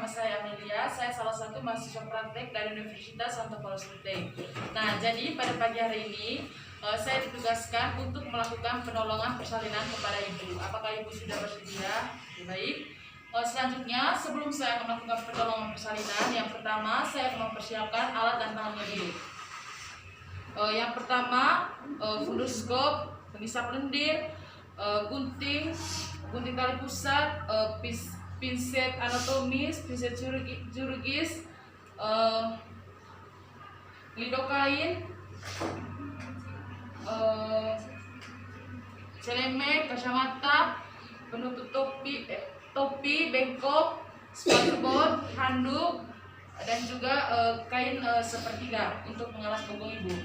saya Amelia, saya salah satu mahasiswa praktek dari Universitas Santo Paulus Ruteng. Nah, jadi pada pagi hari ini saya ditugaskan untuk melakukan penolongan persalinan kepada ibu. Apakah ibu sudah bersedia? Baik. Selanjutnya, sebelum saya melakukan penolongan persalinan, yang pertama saya mempersiapkan alat dan bahannya dulu. Yang pertama, fundoskop, pengisap lendir, gunting tali pusat, pinset anatomis, pinset chirurgis, lidokain, celemek, kacamata, penutup topi, bengkok, sepatu bot, handuk, dan juga kain sepertiga untuk mengalas punggung ibu.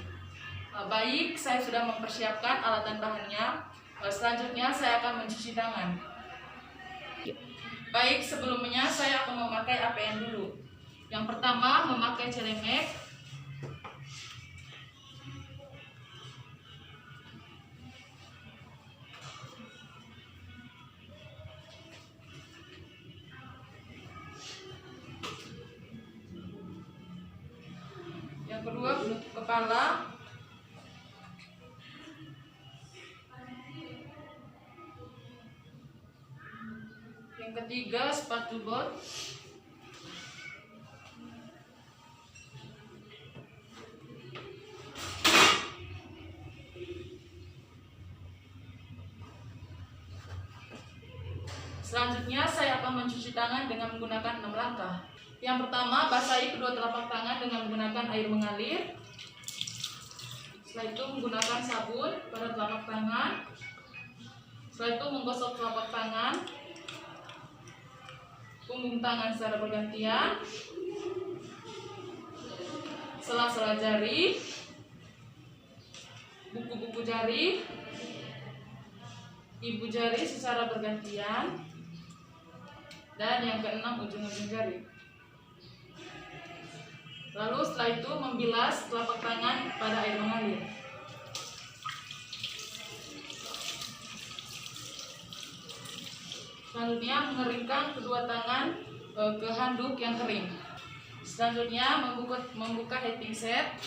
Baik, saya sudah mempersiapkan alat dan bahannya. Selanjutnya saya akan mencuci tangan. Baik, sebelumnya saya akan memakai APN dulu. Yang pertama, memakai celemek. Yang kedua, penutup kepala. Yang ketiga, sepatu bot. Selanjutnya saya akan mencuci tangan dengan menggunakan 6 langkah. Yang pertama, basahi kedua telapak tangan dengan menggunakan air mengalir. Setelah itu menggunakan sabun pada telapak tangan. Setelah itu menggosok telapak tangan, punggung tangan secara bergantian, sela-sela jari, buku-buku jari, ibu jari secara bergantian, dan yang keenam ujung-ujung jari. Lalu setelah itu membilas telapak tangan pada air mengalir. Selanjutnya mengeringkan kedua tangan ke handuk yang kering. Selanjutnya membuka heating set.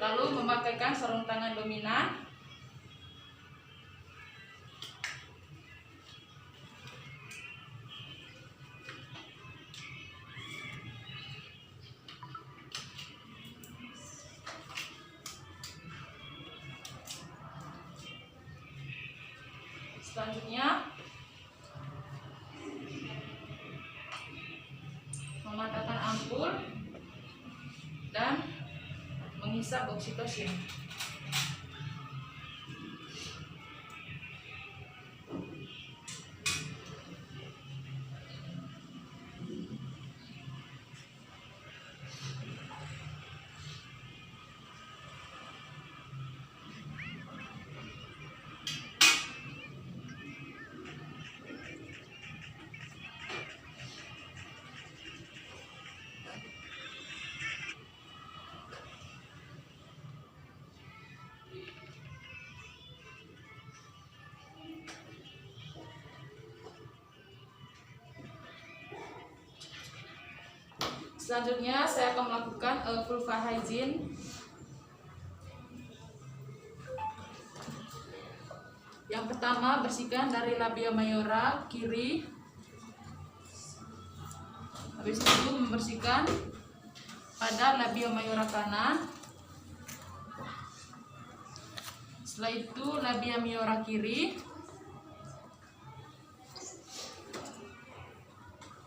Lalu memakaikan sarung tangan dominan. Selanjutnya mematikan ampul dan menghisap oksitosin. Selanjutnya saya akan melakukan vulva hygiene. Yang pertama, bersihkan dari labia mayora kiri. Habis itu membersihkan pada labia mayora kanan. Setelah itu labia mayora kiri,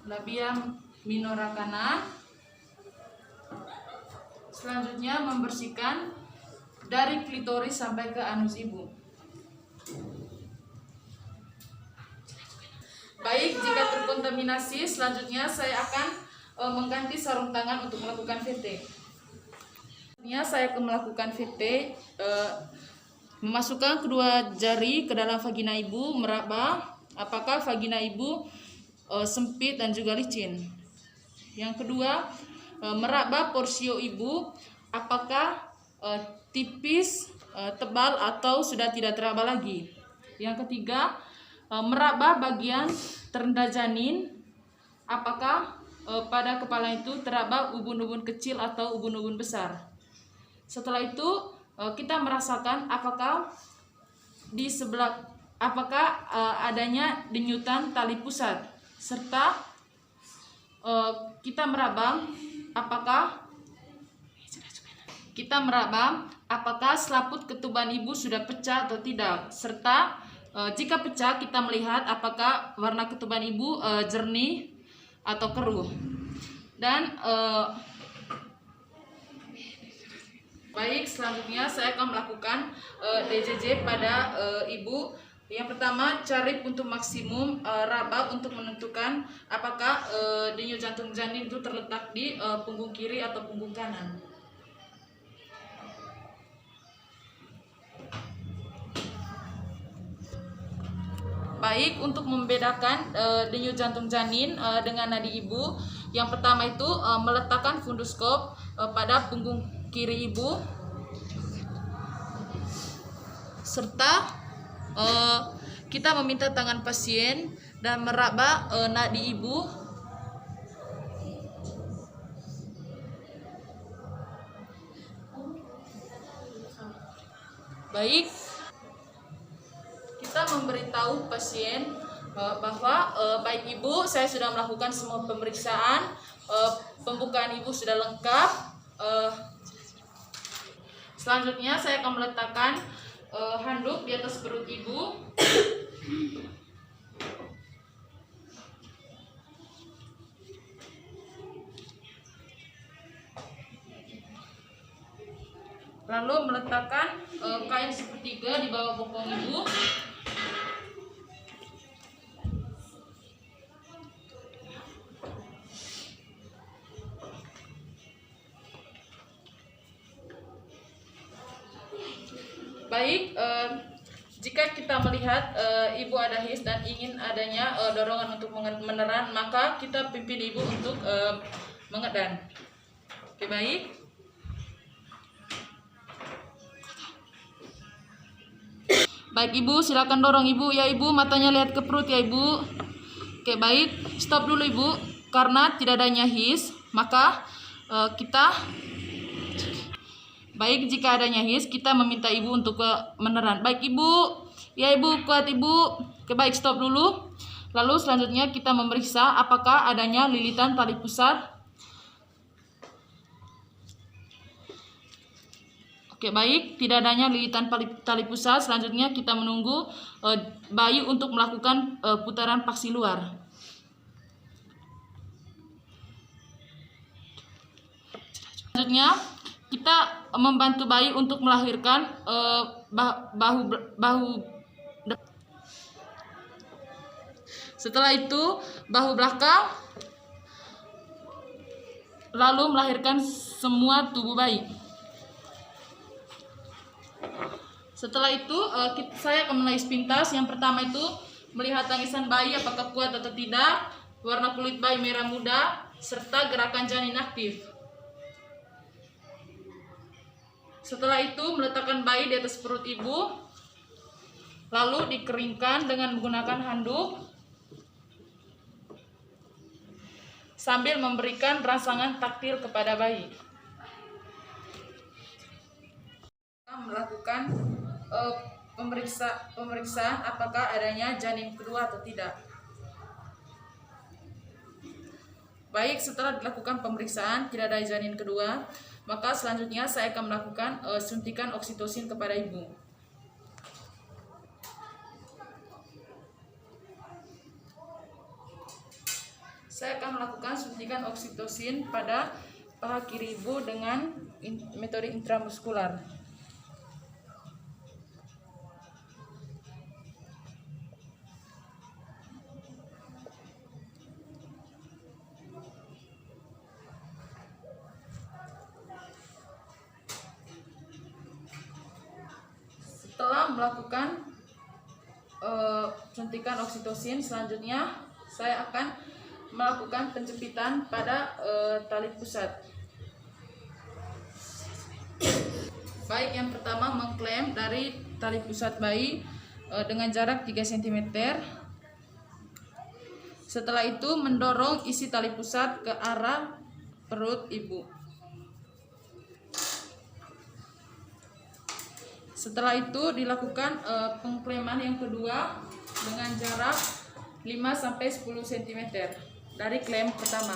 labia minora kanan. Selanjutnya membersihkan dari klitoris sampai ke anus ibu. Baik, jika terkontaminasi, selanjutnya saya akan mengganti sarung tangan untuk melakukan VT. Selanjutnya saya akan melakukan VT, memasukkan kedua jari ke dalam vagina ibu, meraba apakah vagina ibu sempit dan juga licin. Yang kedua, meraba porsio ibu, apakah tipis, tebal, atau sudah tidak teraba lagi. Yang ketiga, meraba bagian terendah janin. Apakah pada kepala itu teraba ubun-ubun kecil atau ubun-ubun besar. Setelah itu kita merasakan apakah adanya denyutan tali pusat, serta kita meraba apakah selaput ketuban ibu sudah pecah atau tidak, serta jika pecah kita melihat apakah warna ketuban ibu jernih atau keruh. Dan baik, selanjutnya saya akan melakukan DJJ pada ibu. Yang pertama, cari untuk maksimum raba untuk menentukan apakah denyut jantung janin itu terletak di punggung kiri atau punggung kanan. Baik, untuk membedakan denyut jantung janin dengan nadi ibu, yang pertama itu meletakkan funduskop pada punggung kiri ibu, serta kita meminta tangan pasien dan meraba nadi ibu. Baik, kita memberitahu pasien bahwa baik ibu, saya sudah melakukan semua pemeriksaan, pembukaan ibu sudah lengkap. Selanjutnya saya akan meletakkan handuk di atas perut ibu. Lalu meletakkan kain sepertiga di bawah bokong ibu. Baik, jika kita melihat ibu ada his dan ingin adanya dorongan untuk meneran, maka kita pimpin ibu untuk mengedan. Oke, baik. Baik ibu, silakan dorong ibu. Ya ibu, matanya lihat ke perut ya ibu. Oke, baik. Stop dulu ibu, karena tidak adanya his, maka kita baik, jika adanya his, kita meminta ibu untuk meneran. Baik ibu, ya ibu, kuat ibu. Oke, baik, stop dulu. Lalu selanjutnya kita memeriksa apakah adanya lilitan tali pusat. Oke, baik, tidak adanya lilitan tali pusat. Selanjutnya kita menunggu bayi untuk melakukan putaran paksi luar. Selanjutnya kita membantu bayi untuk melahirkan bahu. Setelah itu bahu belakang, lalu melahirkan semua tubuh bayi. Setelah itu saya akan menangis pintas. Yang pertama itu melihat tangisan bayi apakah kuat atau tidak, warna kulit bayi merah muda, serta gerakan janin aktif. Setelah itu meletakkan bayi di atas perut ibu, lalu dikeringkan dengan menggunakan handuk sambil memberikan rangsangan taktil kepada bayi. Melakukan pemeriksaan apakah adanya janin kedua atau tidak. Baik, setelah dilakukan pemeriksaan tidak ada janin kedua, maka selanjutnya saya akan melakukan suntikan oksitosin kepada ibu. Saya akan melakukan suntikan oksitosin pada paha kiri ibu dengan metode intramuskular. Setelah melakukan suntikan oksitosin, selanjutnya saya akan melakukan penjepitan pada tali pusat. Baik, yang pertama mengklem dari tali pusat bayi dengan jarak 3 cm. Setelah itu mendorong isi tali pusat ke arah perut ibu. Setelah itu dilakukan pengkleman yang kedua dengan jarak 5-10 cm dari klem pertama.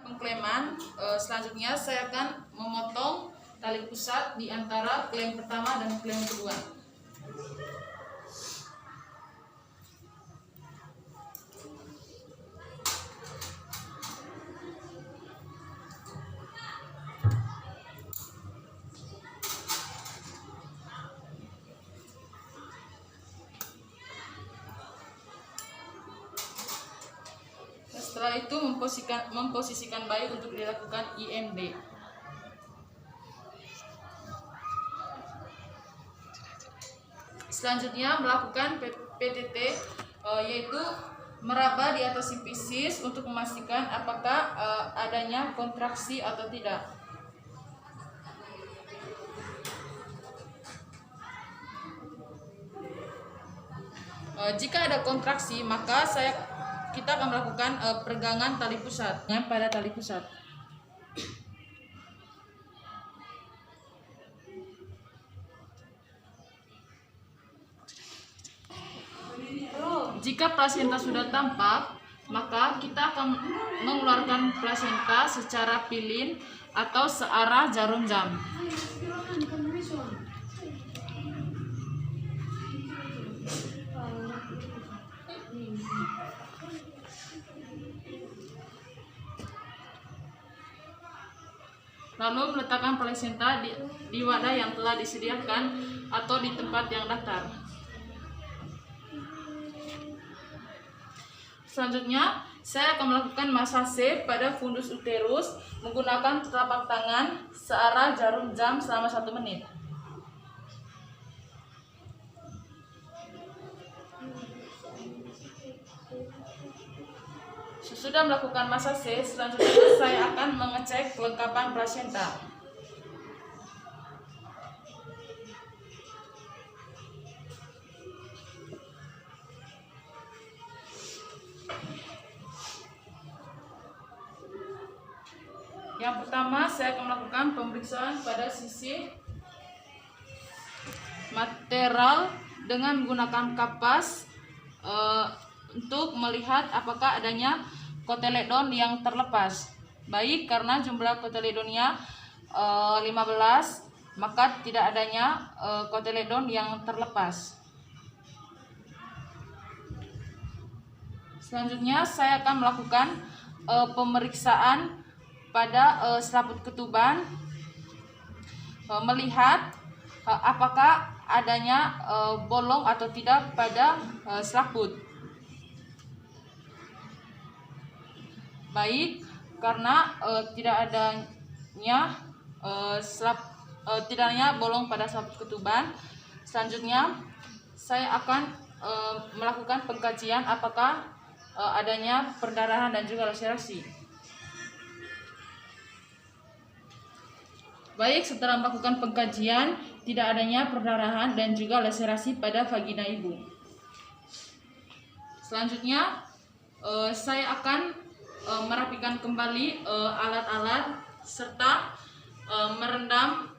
Pengkleman selanjutnya saya akan memotong tali pusat di antara klem pertama dan klem kedua. Setelah itu memposisikan bayi untuk dilakukan IMD. Selanjutnya melakukan PTT, yaitu meraba di atas sifisis untuk memastikan apakah adanya kontraksi atau tidak. Jika ada kontraksi, maka kita akan melakukan peregangan tali pusat pada tali pusat. Jika plasenta sudah tampak, maka kita akan mengeluarkan plasenta secara pilin atau searah jarum jam. Lalu meletakkan plasenta di wadah yang telah disediakan atau di tempat yang datar. Selanjutnya, saya akan melakukan masase pada fundus uterus menggunakan telapak tangan searah jarum jam selama 1 menit. Sesudah melakukan masase, selanjutnya saya akan mengecek kelengkapan plasenta. Yang pertama, saya akan melakukan pemeriksaan pada sisi material dengan menggunakan kapas untuk melihat apakah adanya kotyledon yang terlepas. Baik, karena jumlah kotyledonnya 15, maka tidak adanya kotyledon yang terlepas. Selanjutnya, saya akan melakukan pemeriksaan pada selaput ketuban, melihat apakah adanya bolong atau tidak pada selaput. Baik, karena tidak adanya bolong pada selaput ketuban, selanjutnya saya akan melakukan pengkajian apakah adanya perdarahan dan juga laserasi. Baik, setelah melakukan pengkajian, tidak adanya perdarahan dan juga laserasi pada vagina ibu. Selanjutnya, saya akan merapikan kembali alat-alat serta merendam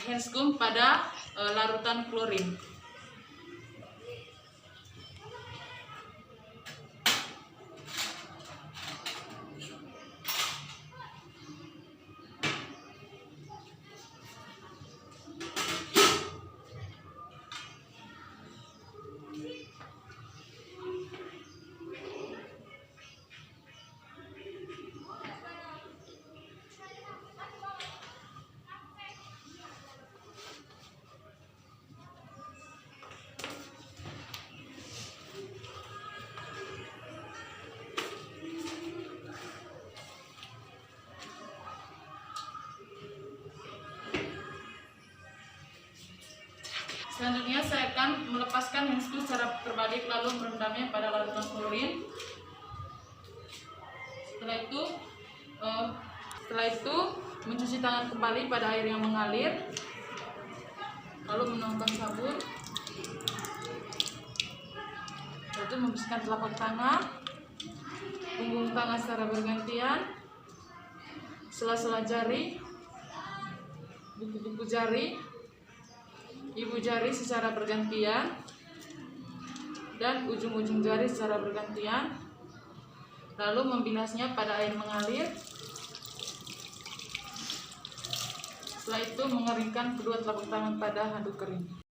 handscomb pada larutan klorin. Selanjutnya saya akan melepaskan handscrew secara terbalik lalu merendamnya pada larutan klorin. Setelah itu mencuci tangan kembali pada air yang mengalir. lalu menuangkan sabun, lalu membersihkan telapak tangan, punggung tangan secara bergantian, sela-sela jari, buku-buku jari, ibu jari secara bergantian, dan ujung-ujung jari secara bergantian, lalu membilasnya pada air mengalir. Setelah itu mengeringkan kedua telapak tangan pada handuk kering.